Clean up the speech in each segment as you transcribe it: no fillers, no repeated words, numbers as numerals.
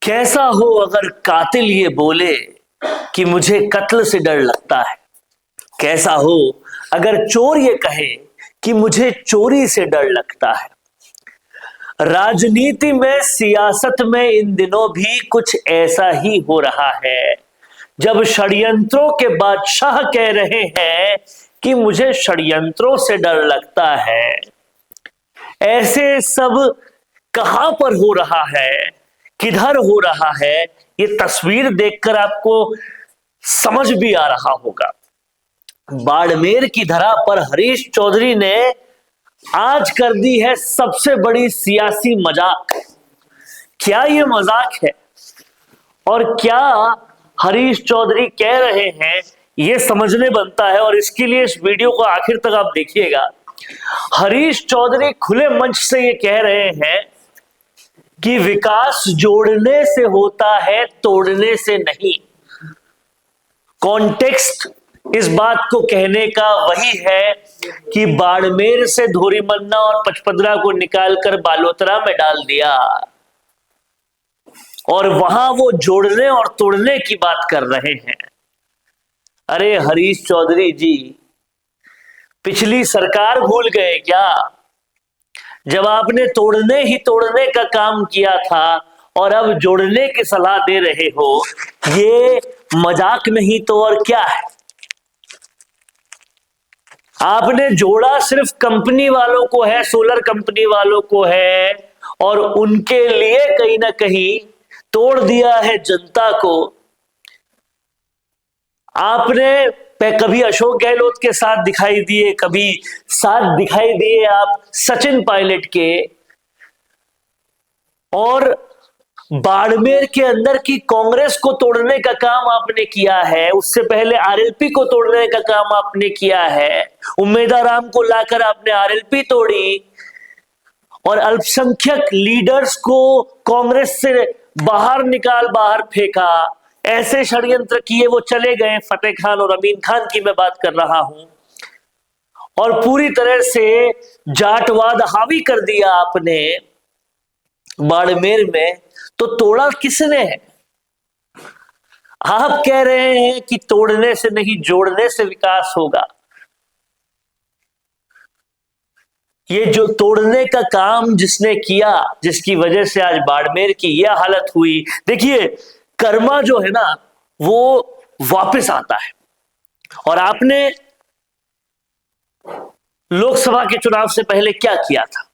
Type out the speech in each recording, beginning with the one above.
कैसा हो अगर कातिल ये बोले कि मुझे कत्ल से डर लगता है। कैसा हो अगर चोर ये कहे कि मुझे चोरी से डर लगता है। राजनीति में, सियासत में इन दिनों भी कुछ ऐसा ही हो रहा है, जब षड्यंत्रों के बादशाह कह रहे हैं कि मुझे षड्यंत्रों से डर लगता है। ऐसे सब कहां पर हो रहा है, किधर हो रहा है, ये तस्वीर देखकर आपको समझ भी आ रहा होगा। बाड़मेर की धरा पर हरीश चौधरी ने आज कर दी है सबसे बड़ी सियासी मजाक। क्या ये मजाक है और क्या हरीश चौधरी कह रहे हैं, ये समझने बनता है। और इसके लिए इस वीडियो को आखिर तक आप देखिएगा। हरीश चौधरी खुले मंच से ये कह रहे हैं कि विकास जोड़ने से होता है, तोड़ने से नहीं। कॉन्टेक्स्ट इस बात को कहने का वही है कि बाड़मेर से धोरीमन्ना और पचपदरा को निकालकर बालोतरा में डाल दिया और वहां वो जोड़ने और तोड़ने की बात कर रहे हैं। अरे हरीश चौधरी जी, पिछली सरकार भूल गए क्या, जब आपने तोड़ने ही तोड़ने का काम किया था और अब जोड़ने की सलाह दे रहे हो। ये मजाक नहीं तो और क्या है। आपने जोड़ा सिर्फ कंपनी वालों को है, सोलर कंपनी वालों को है, और उनके लिए कहीं ना कहीं तोड़ दिया है जनता को। आपने कभी अशोक गहलोत के साथ दिखाई दिए, कभी साथ दिखाई दिए आप सचिन पायलट के, और बाड़मेर के अंदर की कांग्रेस को तोड़ने का काम आपने किया है। उससे पहले आरएलपी को तोड़ने का काम आपने किया है। उम्मेदाराम को लाकर आपने आरएलपी तोड़ी और अल्पसंख्यक लीडर्स को कांग्रेस से बाहर फेंका। ऐसे षड्यंत्र किए, वो चले गए। फतेह खान और अमीन खान की मैं बात कर रहा हूं। और पूरी तरह से जाटवाद हावी कर दिया आपने बाड़मेर में। तो तोड़ा किसने है? आप कह रहे हैं कि तोड़ने से नहीं, जोड़ने से विकास होगा। ये जो तोड़ने का काम जिसने किया, जिसकी वजह से आज बाड़मेर की यह हालत हुई। देखिए, कर्मा जो है ना, वो वापस आता है। और आपने लोकसभा के चुनाव से पहले क्या किया था?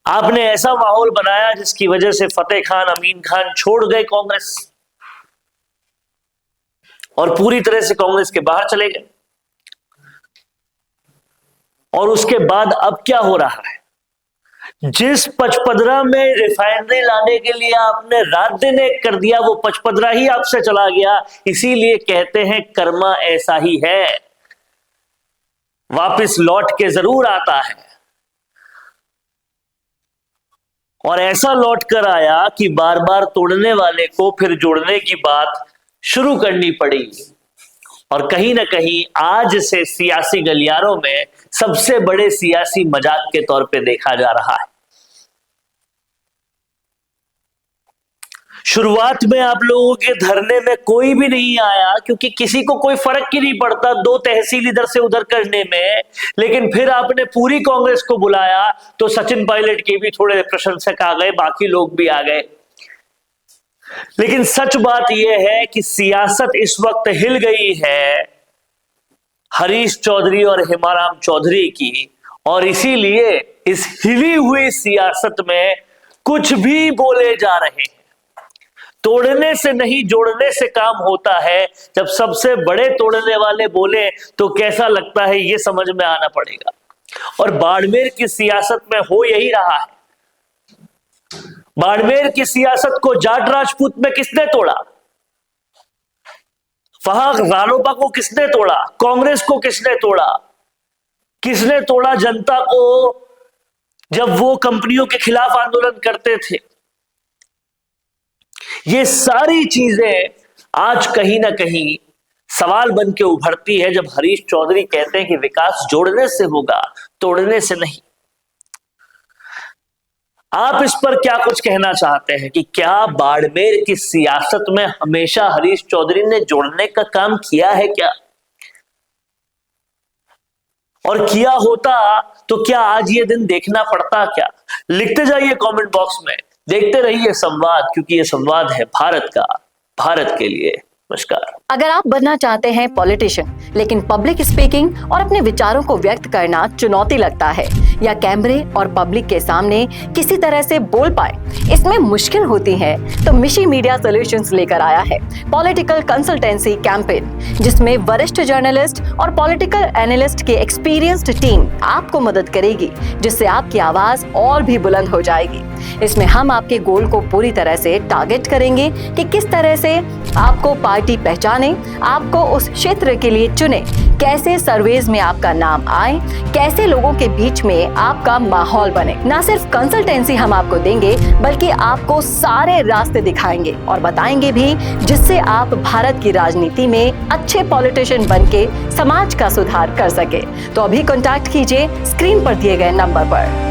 आपने ऐसा माहौल बनाया जिसकी वजह से फतेह खान, अमीन खान छोड़ गए कांग्रेस और पूरी तरह से कांग्रेस के बाहर चले गए। और उसके बाद अब क्या हो रहा है? जिस पचपदरा में रिफाइनरी लाने के लिए आपने रात दिन एक कर दिया, वो पचपदरा ही आपसे चला गया। इसीलिए कहते हैं कर्मा ऐसा ही है, वापस लौट के जरूर आता है। और ऐसा लौट कर आया कि बार बार तोड़ने वाले को फिर जोड़ने की बात शुरू करनी पड़ी। और कहीं ना कहीं आज से सियासी गलियारों में सबसे बड़े सियासी मजाक के तौर पे देखा जा रहा है। शुरुआत में आप लोगों के धरने में कोई भी नहीं आया, क्योंकि किसी को कोई फर्क ही नहीं पड़ता 2 तहसील इधर से उधर करने में। लेकिन फिर आपने पूरी कांग्रेस को बुलाया तो सचिन पायलट के भी थोड़े प्रशंसक आ गए, बाकी लोग भी आ गए। लेकिन सच बात यह है कि सियासत इस वक्त हिल गई है हरीश चौधरी और हेमाराम चौधरी की। और इसीलिए इस हिली हुई सियासत में कुछ भी बोले जा रहे हैं। तोड़ने से नहीं, जोड़ने से काम होता है। जब सबसे बड़े तोड़ने वाले बोले तो कैसा लगता है, ये समझ में आना पड़ेगा। और बाड़मेर की सियासत में हो यही रहा है। बाड़मेर की सियासत को जाट राजपूत में किसने तोड़ा? वहां रालोपा को किसने तोड़ा? कांग्रेस को किसने तोड़ा? किसने तोड़ा जनता को जब वो कंपनियों के खिलाफ आंदोलन करते थे? ये सारी चीजें आज कहीं ना कहीं सवाल बन के उभरती है, जब हरीश चौधरी कहते हैं कि विकास जोड़ने से होगा, तोड़ने से नहीं। आप इस पर क्या कुछ कहना चाहते हैं कि क्या बाड़मेर की सियासत में हमेशा हरीश चौधरी ने जोड़ने का काम किया है क्या? और किया होता तो क्या आज ये दिन देखना पड़ता क्या? लिखते जाइए कमेंट बॉक्स में, देखते रहिए संवाद, क्योंकि ये संवाद है भारत का, भारत के लिए। नमस्कार। अगर आप बनना चाहते हैं पॉलिटिशियन, लेकिन पब्लिक स्पीकिंग और अपने विचारों को व्यक्त करना चुनौती लगता है, या कैमरे और पब्लिक के सामने किसी तरह से बोल पाए इसमें मुश्किल होती है, तो मिशी मीडिया सॉल्यूशंस लेकर आया है पॉलिटिकल कंसल्टेंसी कैंपेन, जिसमें वरिष्ठ जर्नलिस्ट और पॉलिटिकल एनालिस्ट की एक्सपीरियंस्ड टीम आपको मदद करेगी, जिससे आपकी आवाज और भी बुलंद हो जाएगी। इसमें हम आपके गोल को पूरी तरह से टारगेट करेंगे कि किस तरह से आपको पार्टी पहचाने, आपको उस क्षेत्र के लिए चुने, कैसे सर्वेज में आपका नाम आए, कैसे लोगों के बीच में आपका माहौल बने। ना सिर्फ कंसल्टेंसी हम आपको देंगे, बल्कि आपको सारे रास्ते दिखाएंगे और बताएंगे भी, जिससे आप भारत की राजनीति में अच्छे पॉलिटिशियन बनके समाज का सुधार कर सके। तो अभी कॉन्टैक्ट कीजिए स्क्रीन पर दिए गए नंबर पर।